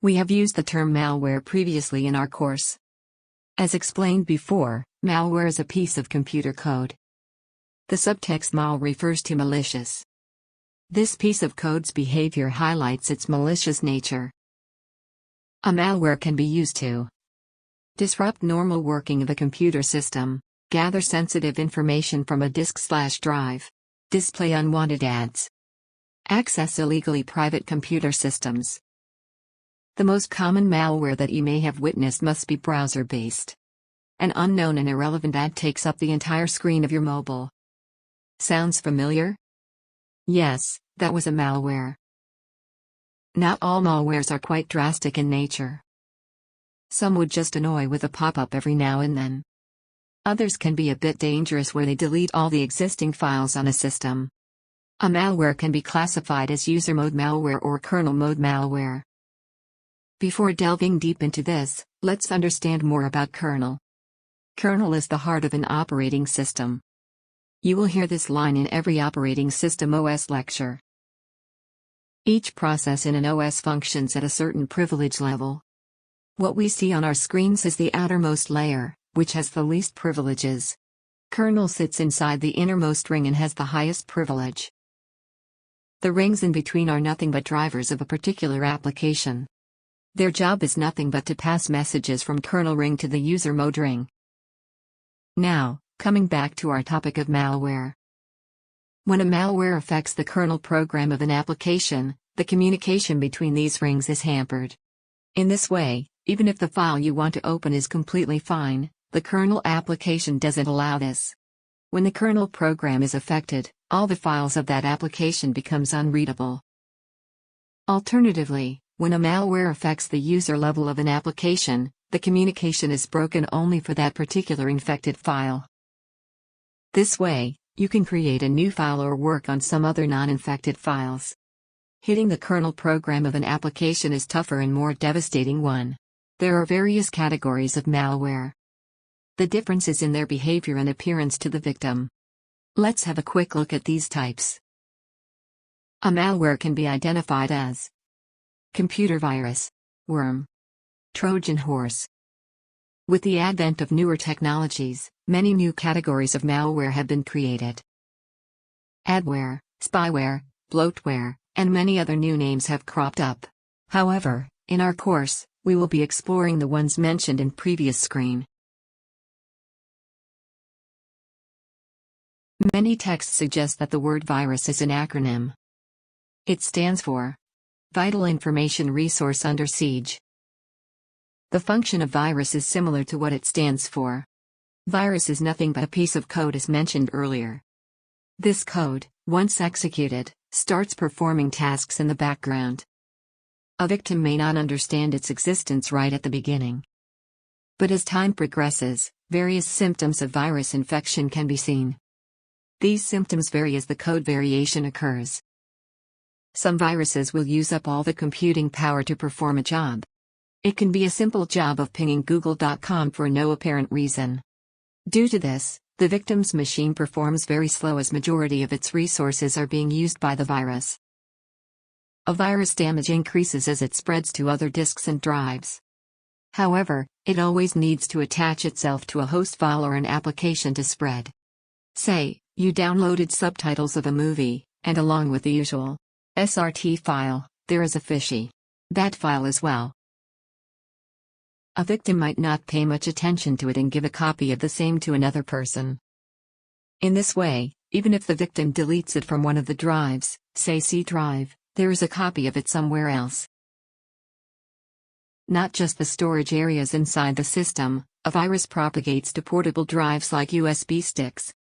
We have used the term malware previously in our course. As explained before, malware is a piece of computer code. The subtext mal refers to malicious. This piece of code's behavior highlights its malicious nature. A malware can be used to disrupt normal working of a computer system, gather sensitive information from a disk/drive, display unwanted ads, access illegally private computer systems. The most common malware that you may have witnessed must be browser-based. An unknown and irrelevant ad takes up the entire screen of your mobile. Sounds familiar? Yes, that was a malware. Not all malwares are quite drastic in nature. Some would just annoy with a pop-up every now and then. Others can be a bit dangerous where they delete all the existing files on a system. A malware can be classified as user mode malware or kernel mode malware. Before delving deep into this, let's understand more about kernel. Kernel is the heart of an operating system. You will hear this line in every operating system OS lecture. Each process in an OS functions at a certain privilege level. What we see on our screens is the outermost layer, which has the least privileges. Kernel sits inside the innermost ring and has the highest privilege. The rings in between are nothing but drivers of a particular application. Their job is nothing but to pass messages from kernel ring to the user mode ring. Now, coming back to our topic of malware. When a malware affects the kernel program of an application, the communication between these rings is hampered. In this way, even if the file you want to open is completely fine, the kernel application doesn't allow this. When the kernel program is affected, all the files of that application becomes unreadable. Alternatively, when a malware affects the user level of an application, the communication is broken only for that particular infected file. This way, you can create a new file or work on some other non-infected files. Hitting the kernel program of an application is tougher and more devastating one. There are various categories of malware. The difference is in their behavior and appearance to the victim. Let's have a quick look at these types. A malware can be identified as computer virus, worm, Trojan horse. With the advent of newer technologies, many new categories of malware have been created. Adware, spyware, bloatware, and many other new names have cropped up. However, in our course, we will be exploring the ones mentioned in previous screen. Many texts suggest that the word virus is an acronym. It stands for Vital Information Resource Under Siege. The function of virus is similar to what it stands for. Virus is nothing but a piece of code as mentioned earlier. This code, once executed, starts performing tasks in the background. A victim may not understand its existence right at the beginning. But as time progresses, various symptoms of virus infection can be seen. These symptoms vary as the code variation occurs. Some viruses will use up all the computing power to perform a job. It can be a simple job of pinging google.com for no apparent reason. Due to this, the victim's machine performs very slow as majority of its resources are being used by the virus. A virus damage increases as it spreads to other disks and drives. However, it always needs to attach itself to a host file or an application to spread. Say, you downloaded subtitles of a movie, and along with the usual SRT file, there is a fishy .bat file as well. A victim might not pay much attention to it and give a copy of the same to another person. In this way, even if the victim deletes it from one of the drives, say C drive, there is a copy of it somewhere else. Not just the storage areas inside the system, a virus propagates to portable drives like USB sticks.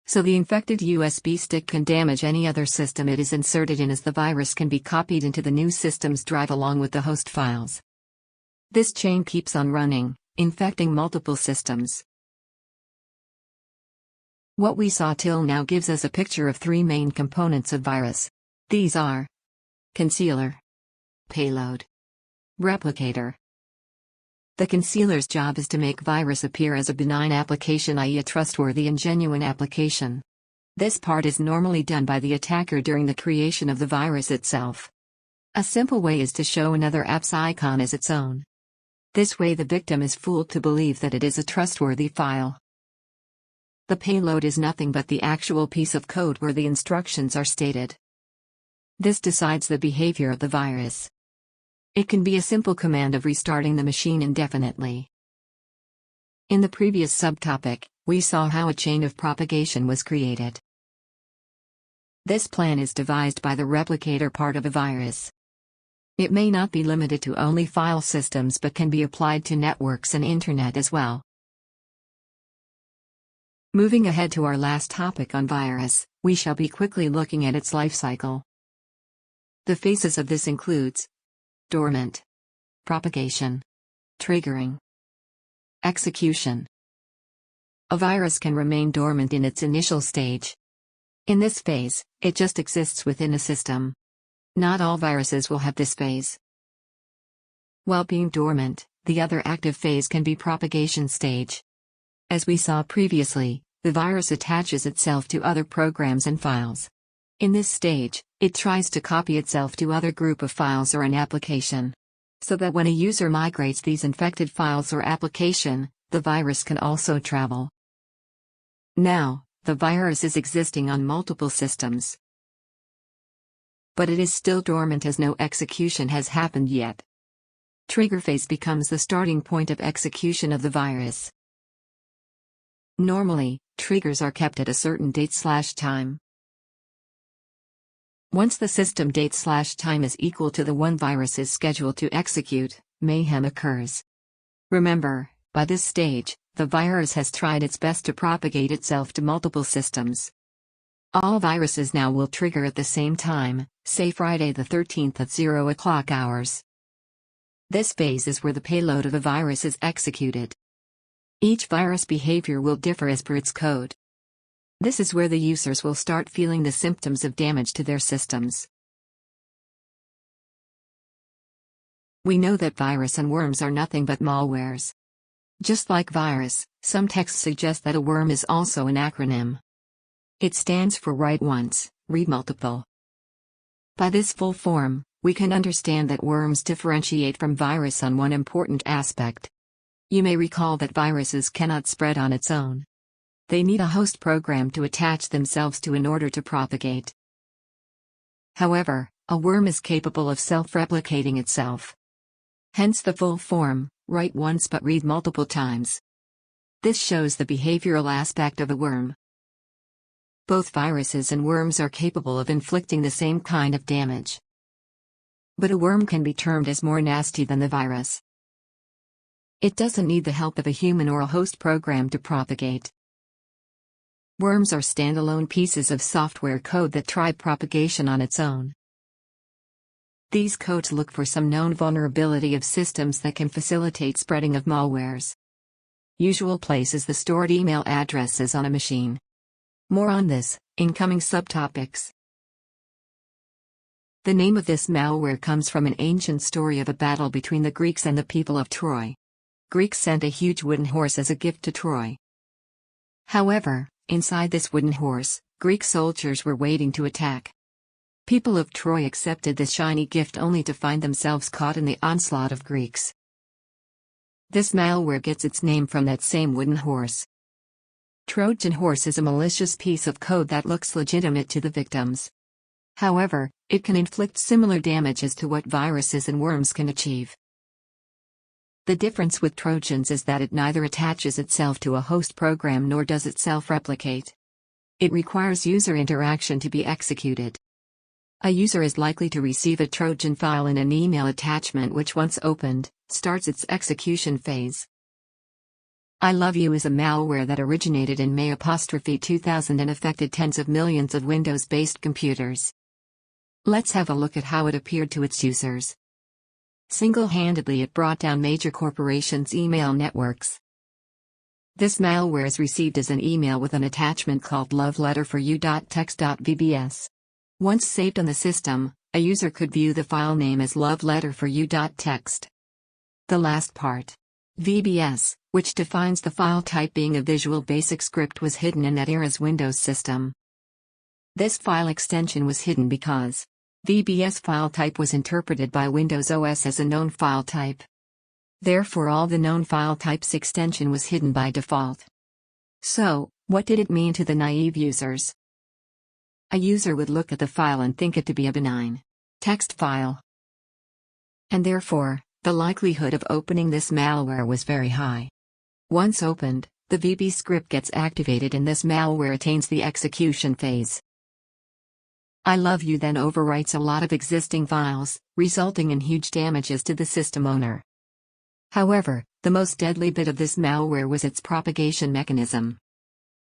So the infected USB stick can damage any other system it is inserted in, as the virus can be copied into the new system's drive along with the host files. This chain keeps on running, infecting multiple systems. What we saw till now gives us a picture of three main components of virus. These are concealer, payload, replicator. The concealer's job is to make virus appear as a benign application, i.e. a trustworthy and genuine application. This part is normally done by the attacker during the creation of the virus itself. A simple way is to show another app's icon as its own. This way the victim is fooled to believe that it is a trustworthy file. The payload is nothing but the actual piece of code where the instructions are stated. This decides the behavior of the virus. It can be a simple command of restarting the machine indefinitely. In the previous subtopic, we saw how a chain of propagation was created. This plan is devised by the replicator part of a virus. It may not be limited to only file systems but can be applied to networks and internet as well. Moving ahead to our last topic on virus, we shall be quickly looking at its life cycle. The phases of this includes dormant, propagation, triggering, execution. A virus can remain dormant in its initial stage. In this phase, it just exists within a system. Not all viruses will have this phase. While being dormant, the other active phase can be propagation stage. As we saw previously, the virus attaches itself to other programs and files. In this stage, it tries to copy itself to other group of files or an application. So that when a user migrates these infected files or application, the virus can also travel. Now, the virus is existing on multiple systems. But it is still dormant as no execution has happened yet. Trigger phase becomes the starting point of execution of the virus. Normally, triggers are kept at a certain date/time. Once the system date/time is equal to the one virus is scheduled to execute, mayhem occurs. Remember, by this stage, the virus has tried its best to propagate itself to multiple systems. All viruses now will trigger at the same time, say Friday the 13th at 0 o'clock hours. This phase is where the payload of a virus is executed. Each virus behavior will differ as per its code. This is where the users will start feeling the symptoms of damage to their systems. We know that virus and worms are nothing but malwares. Just like virus, some texts suggest that a worm is also an acronym. It stands for write once, read multiple. By this full form, we can understand that worms differentiate from virus on one important aspect. You may recall that viruses cannot spread on its own. They need a host program to attach themselves to in order to propagate. However, a worm is capable of self-replicating itself. Hence the full form, write once but read multiple times. This shows the behavioral aspect of a worm. Both viruses and worms are capable of inflicting the same kind of damage. But a worm can be termed as more nasty than the virus. It doesn't need the help of a human or a host program to propagate. Worms are standalone pieces of software code that try propagation on its own. These codes look for some known vulnerability of systems that can facilitate spreading of malwares. Usual place is the stored email addresses on a machine. More on this, in coming subtopics. The name of this malware comes from an ancient story of a battle between the Greeks and the people of Troy. Greeks sent a huge wooden horse as a gift to Troy. However, inside this wooden horse, Greek soldiers were waiting to attack. People of Troy accepted this shiny gift only to find themselves caught in the onslaught of Greeks. This malware gets its name from that same wooden horse. Trojan horse is a malicious piece of code that looks legitimate to the victims. However, it can inflict similar damage as to what viruses and worms can achieve. The difference with Trojans is that it neither attaches itself to a host program nor does it self-replicate. It requires user interaction to be executed. A user is likely to receive a Trojan file in an email attachment which once opened, starts its execution phase. ILOVEYOU is a malware that originated in May 2000 and affected tens of millions of Windows-based computers. Let's have a look at how it appeared to its users. Single-handedly it brought down major corporations' email networks. This malware is received as an email with an attachment called loveletterforyou.txt.vbs. Once saved on the system, a user could view the file name as loveletterforyou.txt. The last part, VBS, which defines the file type being a Visual Basic script, was hidden in that era's Windows system. This file extension was hidden because VBS file type was interpreted by Windows OS as a known file type. Therefore, all the known file types extension was hidden by default. So, what did it mean to the naive users? A user would look at the file and think it to be a benign text file. And therefore, the likelihood of opening this malware was very high. Once opened, the VB script gets activated and this malware attains the execution phase. ILOVEYOU then overwrites a lot of existing files, resulting in huge damages to the system owner. However, the most deadly bit of this malware was its propagation mechanism.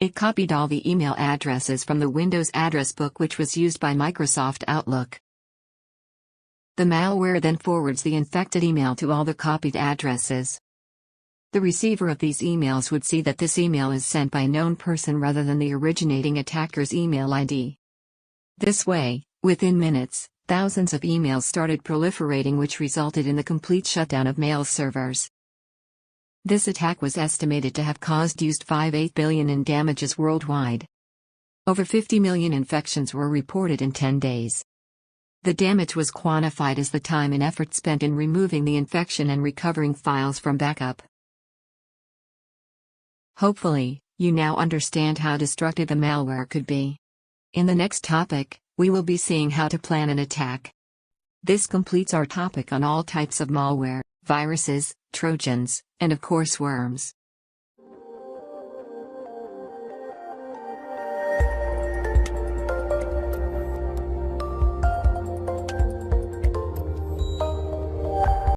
It copied all the email addresses from the Windows address book which was used by Microsoft Outlook. The malware then forwards the infected email to all the copied addresses. The receiver of these emails would see that this email is sent by a known person rather than the originating attacker's email ID. This way, within minutes, thousands of emails started proliferating, which resulted in the complete shutdown of mail servers. This attack was estimated to have caused $58 billion in damages worldwide. Over 50 million infections were reported in 10 days. The damage was quantified as the time and effort spent in removing the infection and recovering files from backup. Hopefully, you now understand how destructive the malware could be. In the next topic, we will be seeing how to plan an attack. This completes our topic on all types of malware, viruses, Trojans, and of course worms.